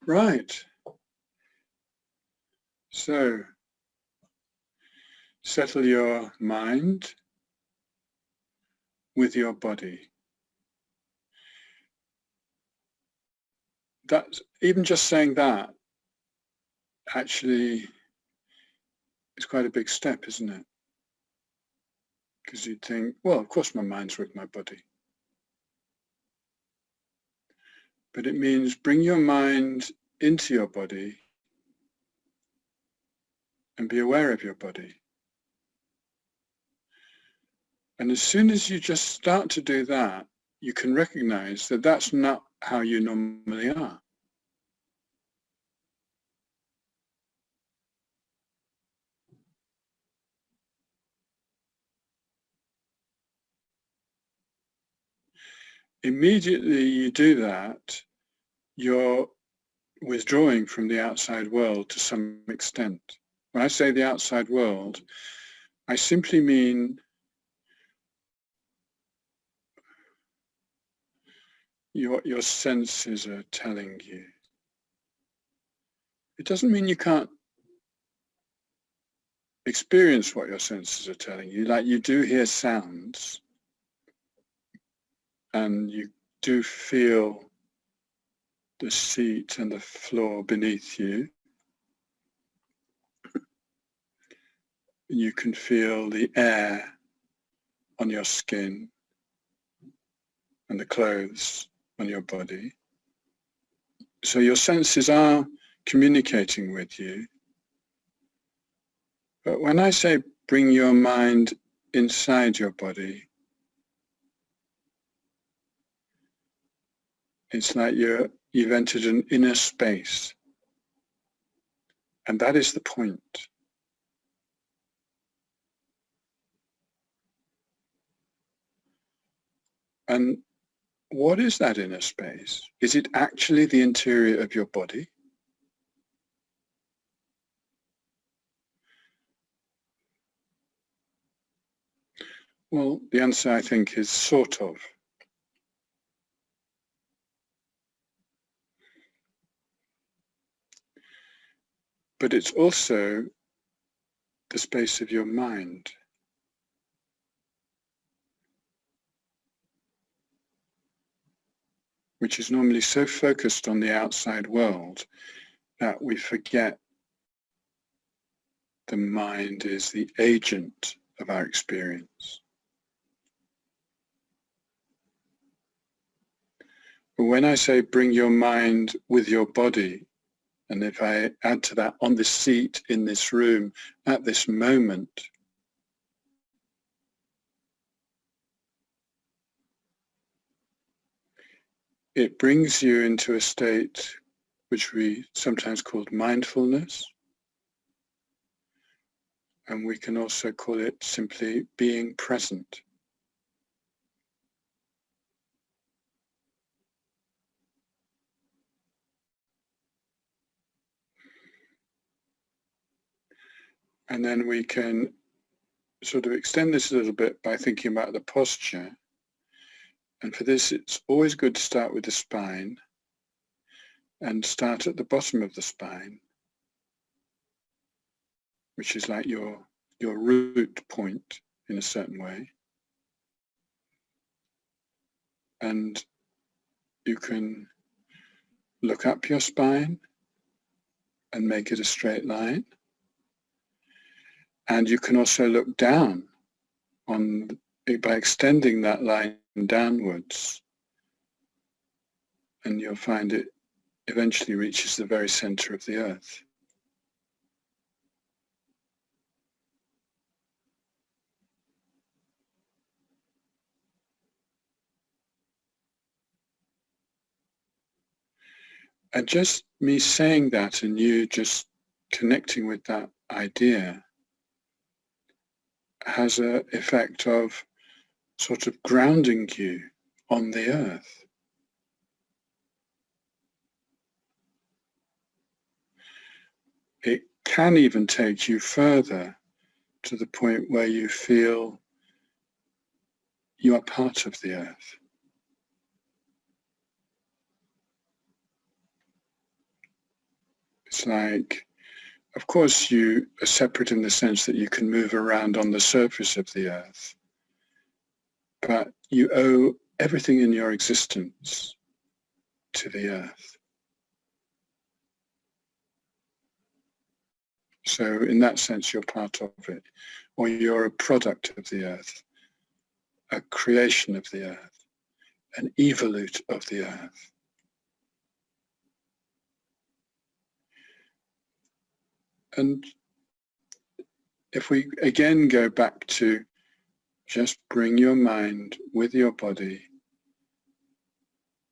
Right. So, settle your mind with your body. That's, even just saying that actually is quite a big step, isn't it? Because you'd think, well, of course my mind's with my body. But it means bring your mind into your body and be aware of your body. And as soon as you just start to do that, you can recognize that that's not how you normally are. Immediately you do that, you're withdrawing from the outside world to some extent. When I say the outside world, I simply mean your senses are telling you. It doesn't mean you can't experience what your senses are telling you. Like, you do hear sounds and you do feel the seat and the floor beneath you. You can feel the air on your skin and the clothes on your body. So your senses are communicating with you. But when I say bring your mind inside your body, it's like you've entered an inner space. And that is the point. And what is that inner space? Is it actually the interior of your body? Well, the answer, I think, is sort of. But it's also the space of your mind. Which is normally so focused on the outside world that we forget the mind is the agent of our experience. But when I say bring your mind with your body, and if I add to that on this seat, in this room, at this moment, it brings you into a state which we sometimes call mindfulness. And we can also call it simply being present. And then we can sort of extend this a little bit by thinking about the posture. And for this, it's always good to start with the spine and start at the bottom of the spine, which is like your root point in a certain way. And you can look up your spine and make it a straight line. And you can also look down on it by extending that line downwards. And you'll find it eventually reaches the very center of the earth. And just me saying that and you just connecting with that idea has an effect of sort of grounding you on the earth. It can even take you further to the point where you feel you are part of the earth. It's like, of course, you are separate in the sense that you can move around on the surface of the earth, but you owe everything in your existence to the earth. So in that sense, you're part of it, or you're a product of the earth, a creation of the earth, an evolute of the earth. And if we again go back to just bring your mind with your body,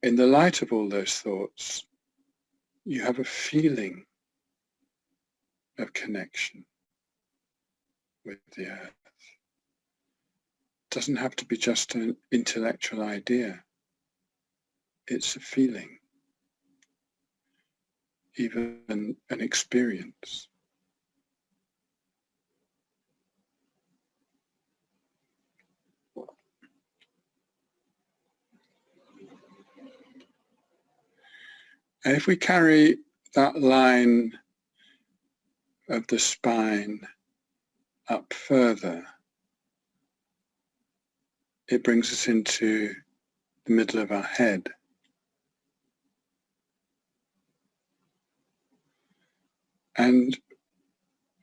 in the light of all those thoughts, you have a feeling of connection with the earth. It doesn't have to be just an intellectual idea. It's a feeling, even an experience. And if we carry that line of the spine up further, it brings us into the middle of our head. And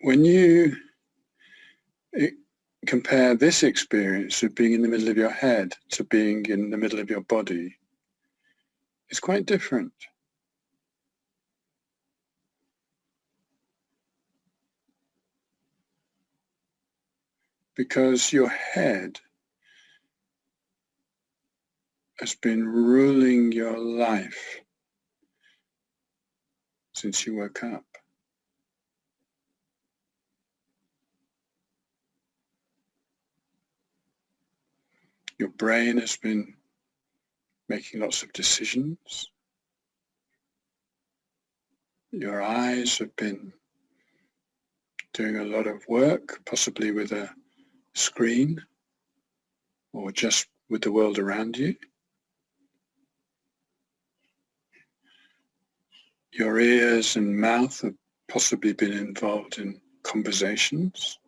when you compare this experience of being in the middle of your head to being in the middle of your body, it's quite different. Because your head has been ruling your life since you woke up. Your brain has been making lots of decisions. Your eyes have been doing a lot of work, possibly with a screen or just with the world around you. Your ears and mouth have possibly been involved in conversations.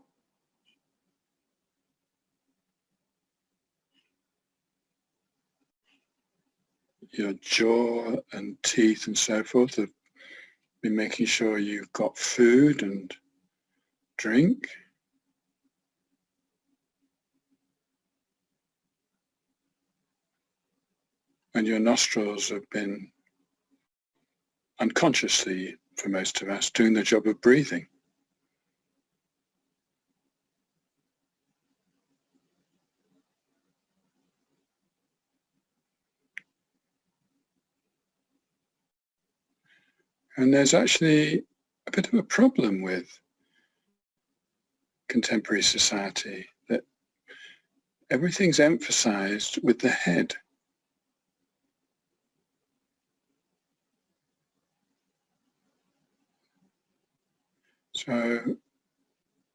Your jaw and teeth and so forth have been making sure you've got food and drink. And your nostrils have been unconsciously, for most of us, doing the job of breathing. And there's actually a bit of a problem with contemporary society, that everything's emphasized with the head. So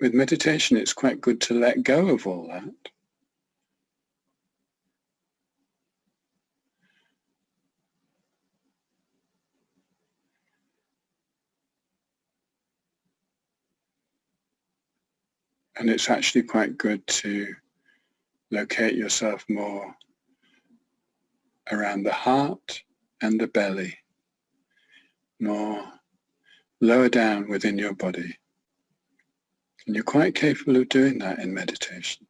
with meditation, it's quite good to let go of all that. And it's actually quite good to locate yourself more around the heart and the belly, more lower down within your body. And you're quite capable of doing that in meditation.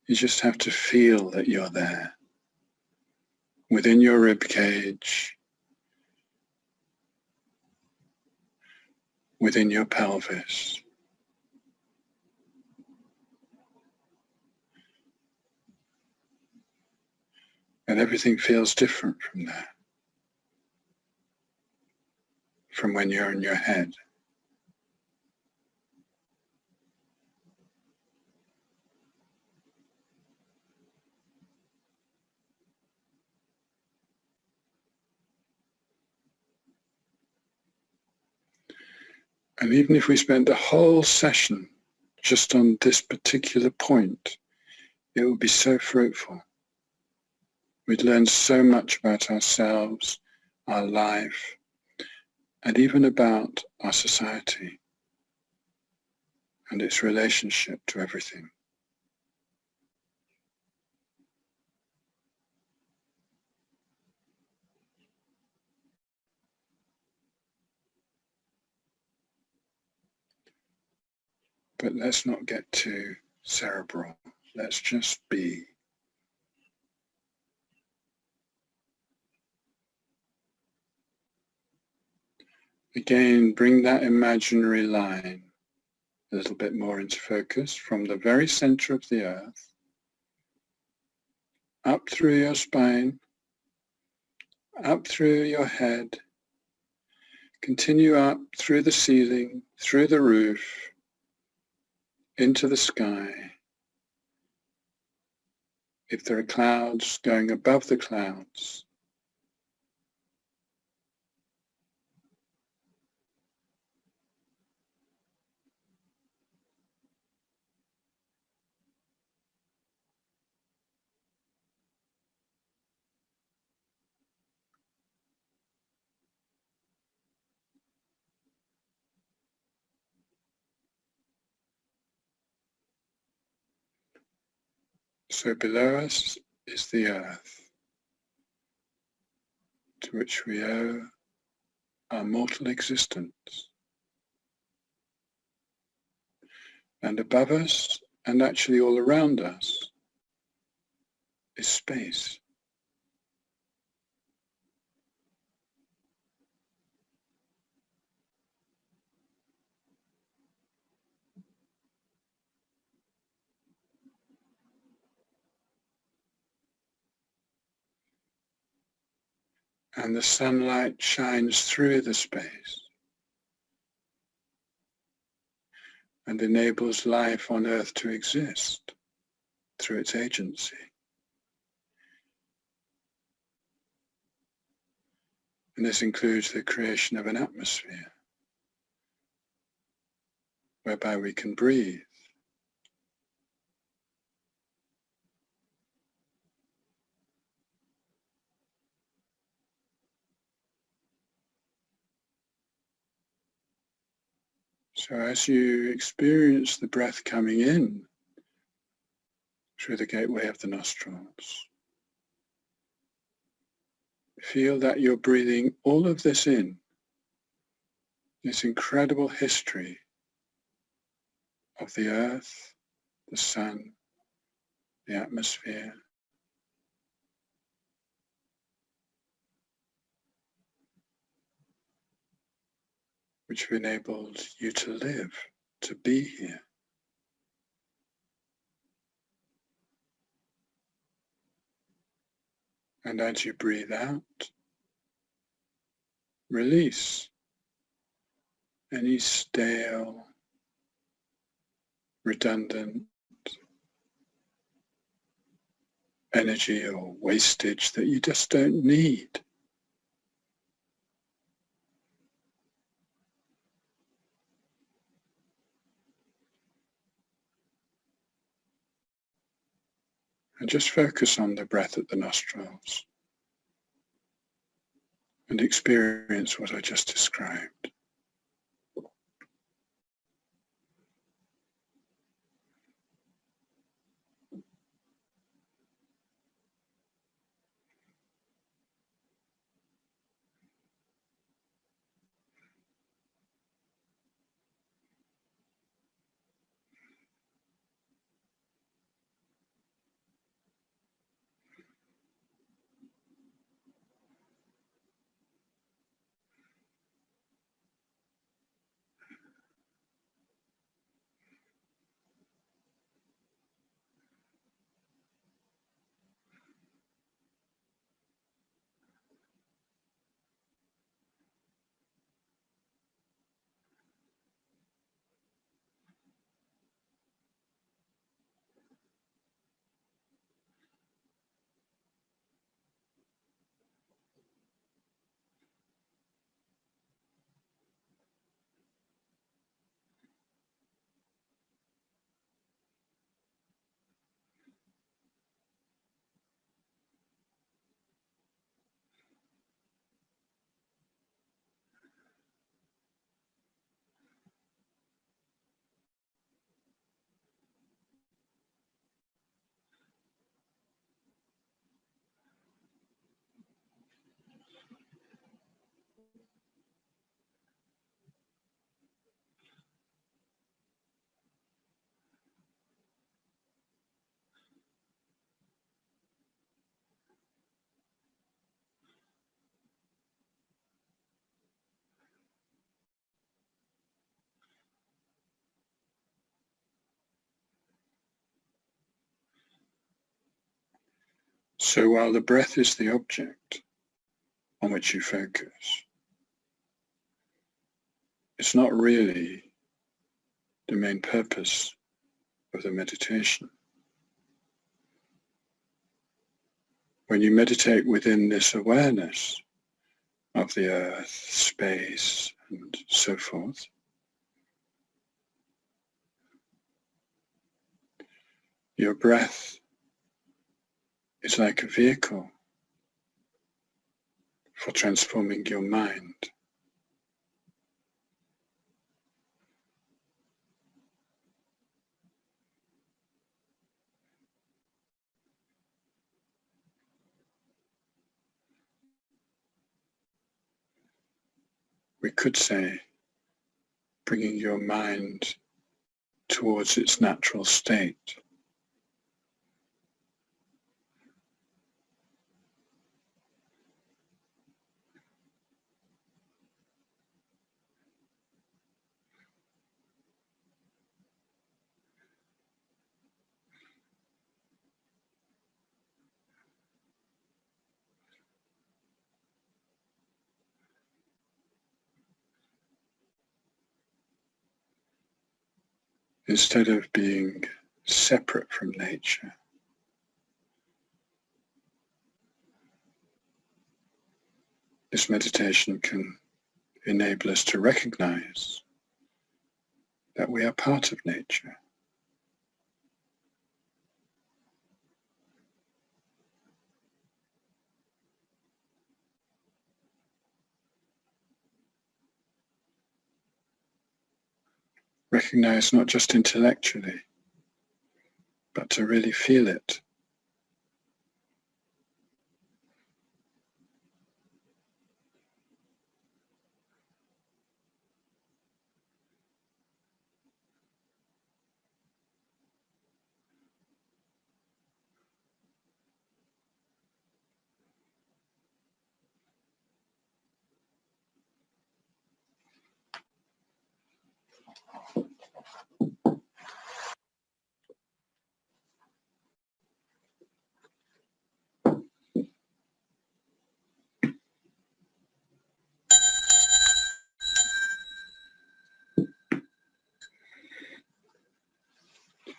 You just have to feel that you're there, within your rib cage, within your pelvis. And everything feels different from there, from when you're in your head. And even if we spent the whole session just on this particular point, it would be so fruitful. We'd learn so much about ourselves, our life, and even about our society and its relationship to everything. But let's not get too cerebral. Let's just be. Again, bring that imaginary line a little bit more into focus from the very center of the earth, up through your spine, up through your head, continue up through the ceiling, through the roof, into the sky. If there are clouds, going above the clouds. So below us is the earth, to which we owe our mortal existence. And above us, and actually all around us, is space. And the sunlight shines through the space and enables life on earth to exist through its agency. And this includes the creation of an atmosphere whereby we can breathe. So as you experience the breath coming in through the gateway of the nostrils, feel that you're breathing all of this in, this incredible history of the earth, the sun, the atmosphere, which enables you to live, to be here. And as you breathe out, release any stale, redundant energy or wastage that you just don't need. And just focus on the breath at the nostrils and experience what I just described. So while the breath is the object on which you focus, it's not really the main purpose of the meditation. When you meditate within this awareness of the earth, space, and so forth, your breath is like a vehicle for transforming your mind. We could say bringing your mind towards its natural state. Instead of being separate from nature, this meditation can enable us to recognize that we are part of nature. Recognize not just intellectually, but to really feel it.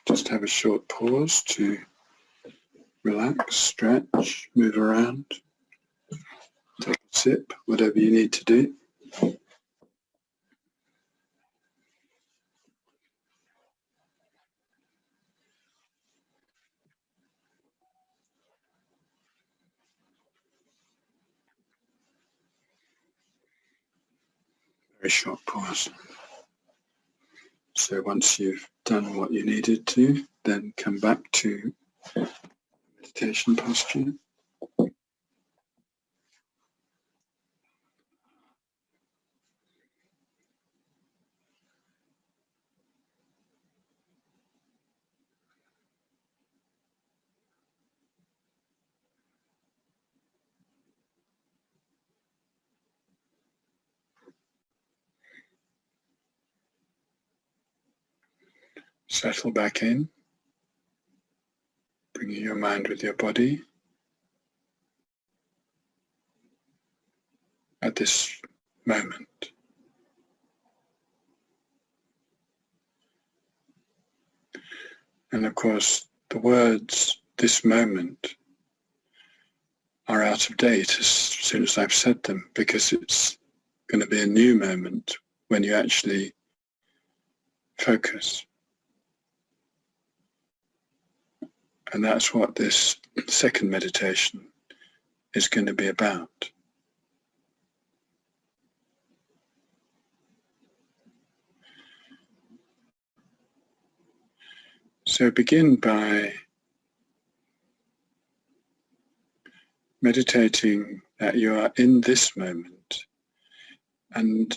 Just have a short pause to relax, stretch, move around, take a sip, whatever you need to do. Very short pause. So once you've done what you needed to, then come back to meditation posture. Settle back in, bringing your mind with your body at this moment. And of course, the words "this moment" are out of date as soon as I've said them, because it's going to be a new moment when you actually focus. And that's what this second meditation is going to be about. So begin by meditating that you are in this moment, and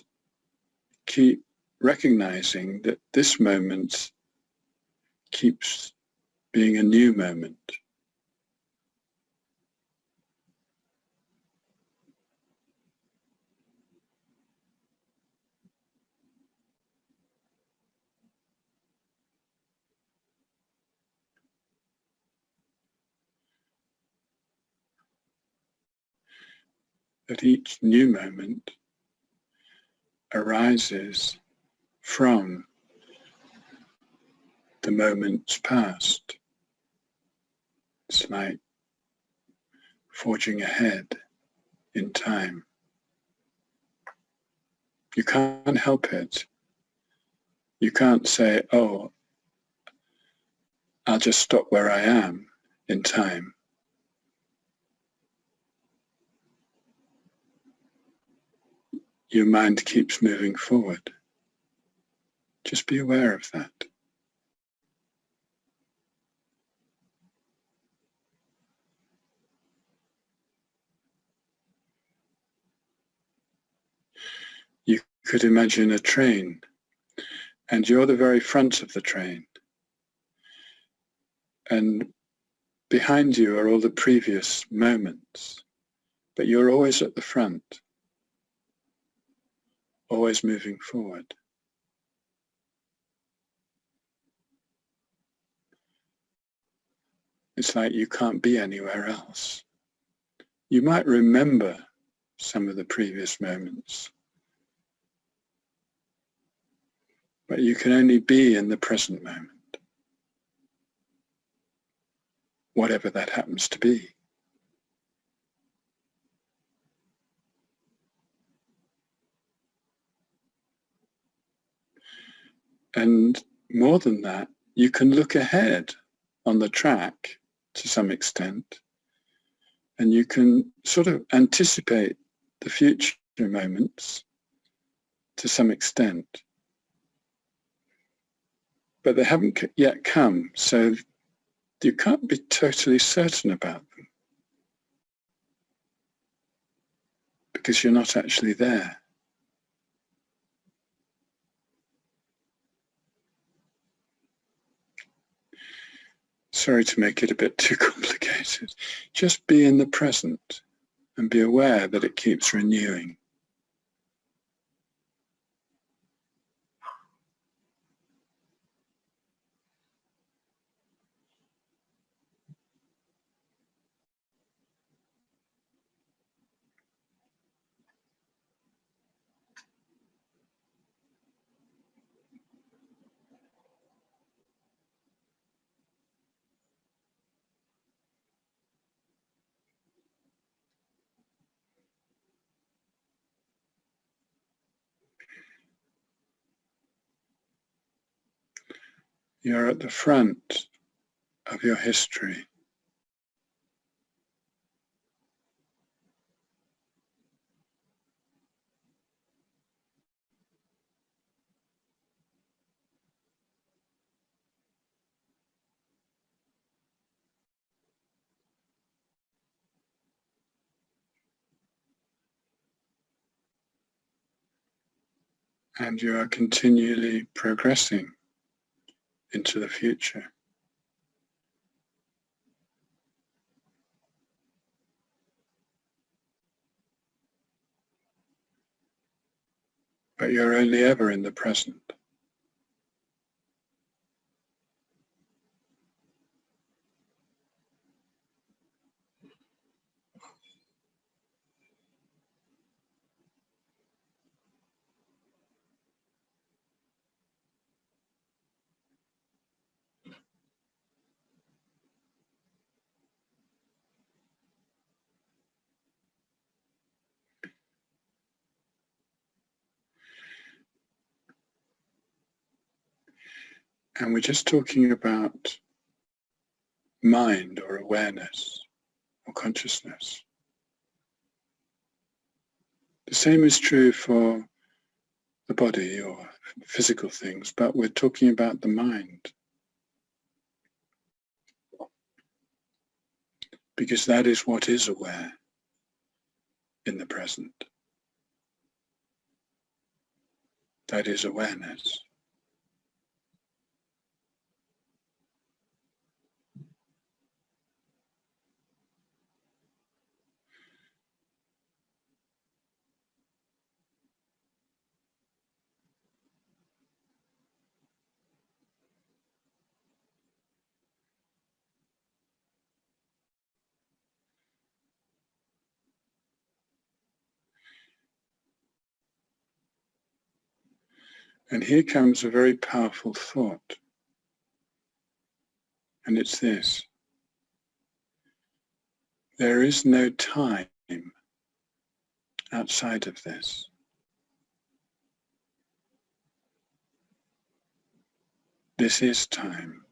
keep recognizing that this moment keeps being a new moment. that each new moment arises from the moments past. It's like forging ahead in time. You can't help it. You can't say, oh, I'll just stop where I am in time. Your mind keeps moving forward. Just be aware of that. You could imagine a train, and you're the very front of the train. And behind you are all the previous moments, but you're always at the front, always moving forward. It's like you can't be anywhere else. You might remember some of the previous moments, but you can only be in the present moment, whatever that happens to be. And more than that, you can look ahead on the track to some extent, and you can sort of anticipate the future moments to some extent. But they haven't yet come, so you can't be totally certain about them because you're not actually there. Sorry to make it a bit too complicated. Just be in the present and be aware that it keeps renewing. You're at the front of your history. And you are continually progressing into the future. But you're only ever in the present. And we're just talking about mind or awareness or consciousness. The same is true for the body or physical things, but we're talking about the mind. Because that is what is aware in the present. That is awareness. And here comes a very powerful thought, and it's this: there is no time outside of this. This is time.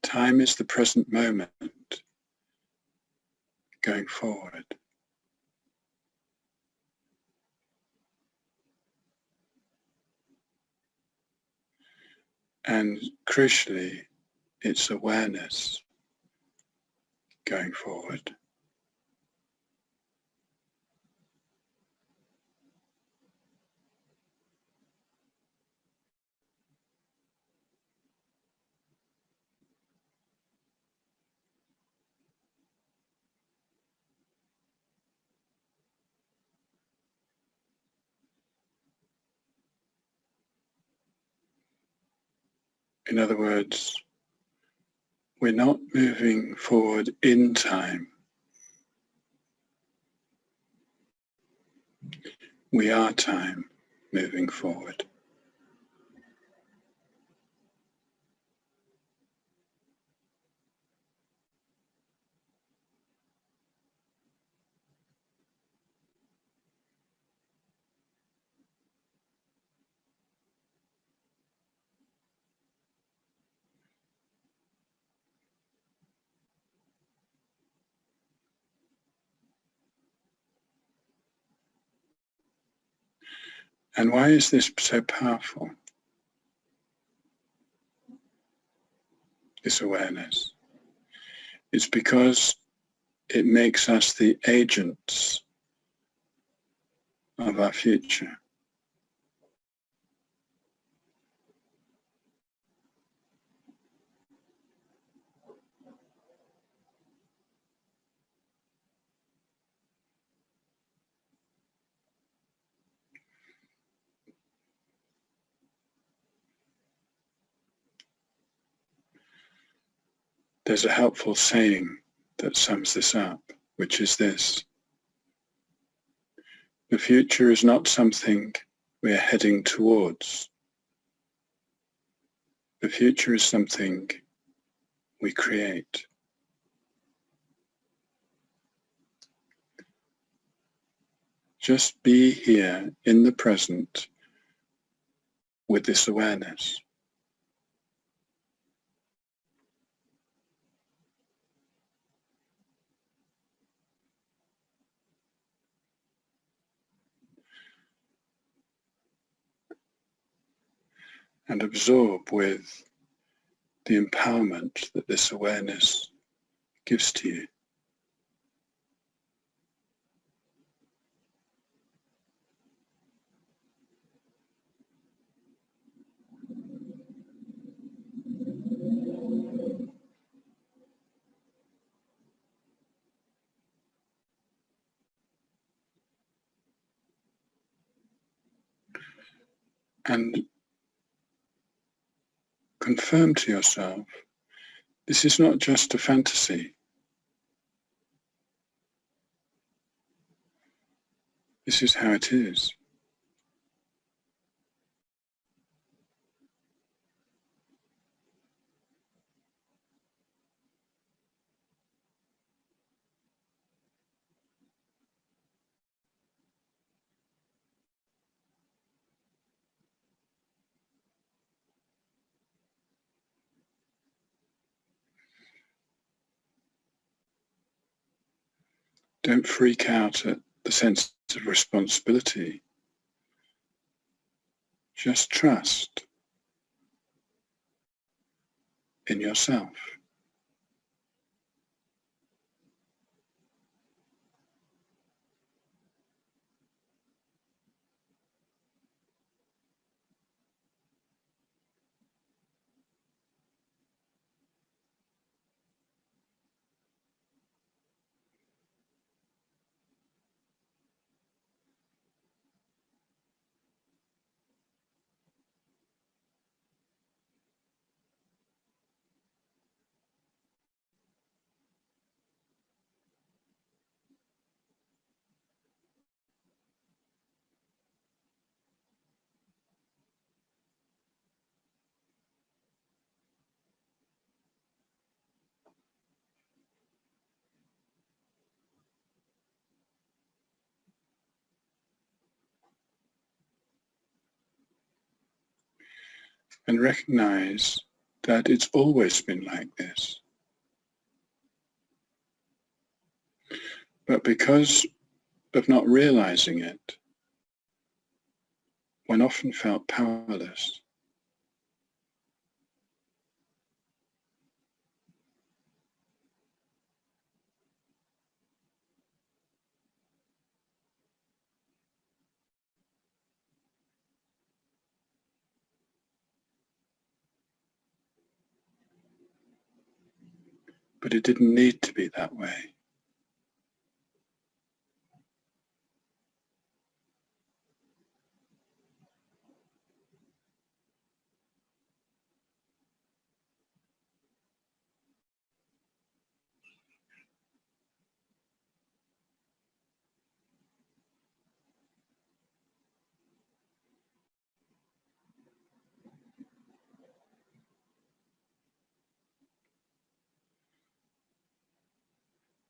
Time is the present moment going forward. And crucially, it's awareness going forward. In other words, we're not moving forward in time. We are time moving forward. And why is this so powerful? This awareness. It's because it makes us the agents of our future. There's a helpful saying that sums this up, which is this: the future is not something we are heading towards. The future is something we create. Just be here in the present with this awareness. And absorb with the empowerment that this awareness gives to you. And confirm to yourself, this is not just a fantasy. This is how it is. Don't freak out at the sense of responsibility. Just trust in yourself. and recognize that it's always been like this. But because of not realizing it, one often felt powerless. But it didn't need to be that way.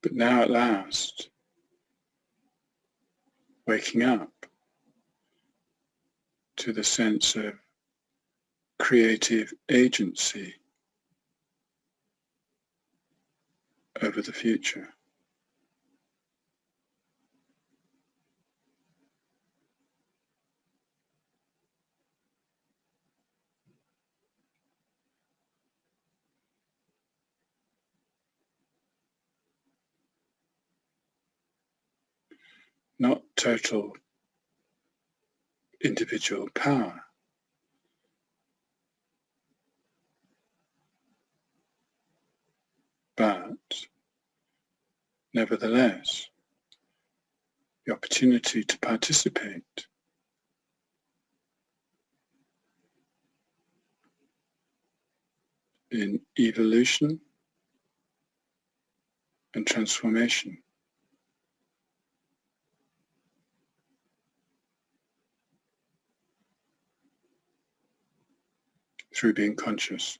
But now at last, waking up to the sense of creative agency over the future. Not total individual power, but nevertheless, the opportunity to participate in evolution and transformation through being conscious.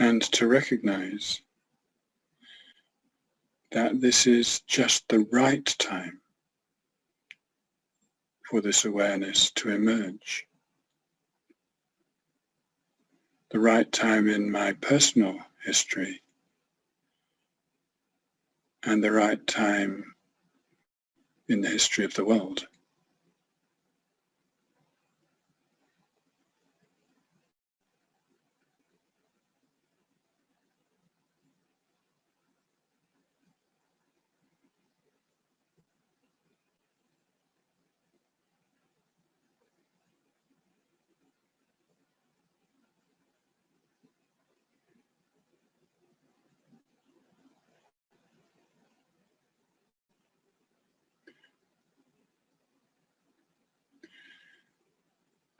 And to recognize that this is just the right time for this awareness to emerge. The right time in my personal history and the right time in the history of the world.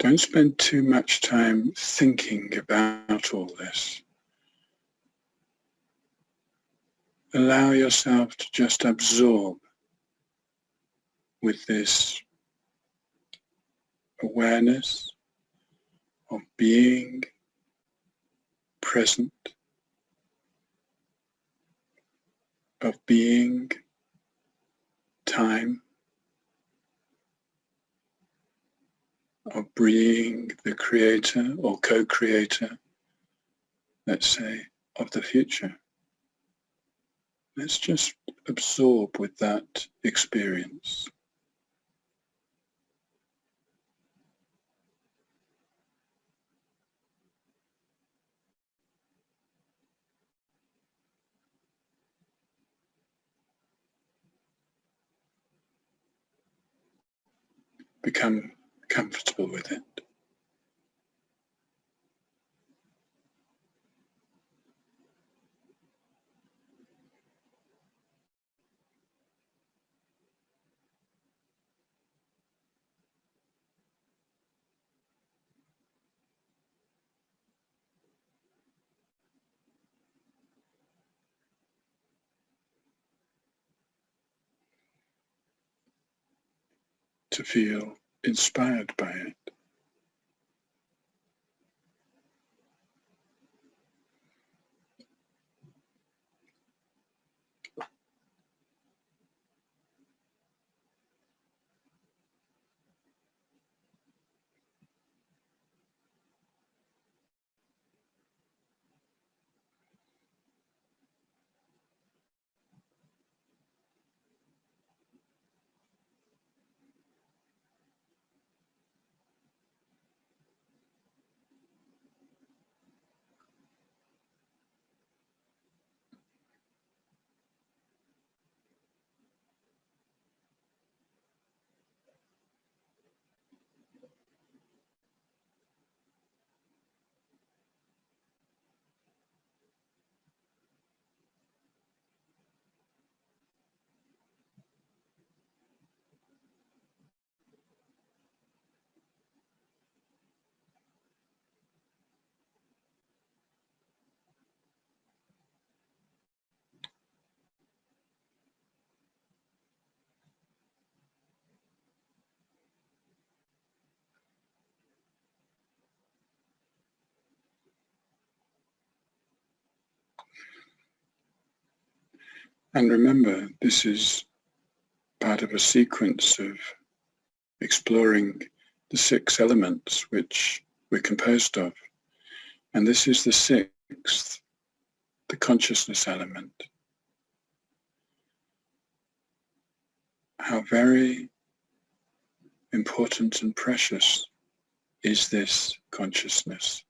Don't spend too much time thinking about all this. Allow yourself to just absorb with this awareness of being present, of being time, of being the creator or co-creator, let's say, of the future. Let's just absorb with that experience. Become comfortable with it. To feel inspired by it. And remember, this is part of a sequence of exploring the 6 elements which we're composed of. And this is the 6th, the consciousness element. How very important and precious is this consciousness?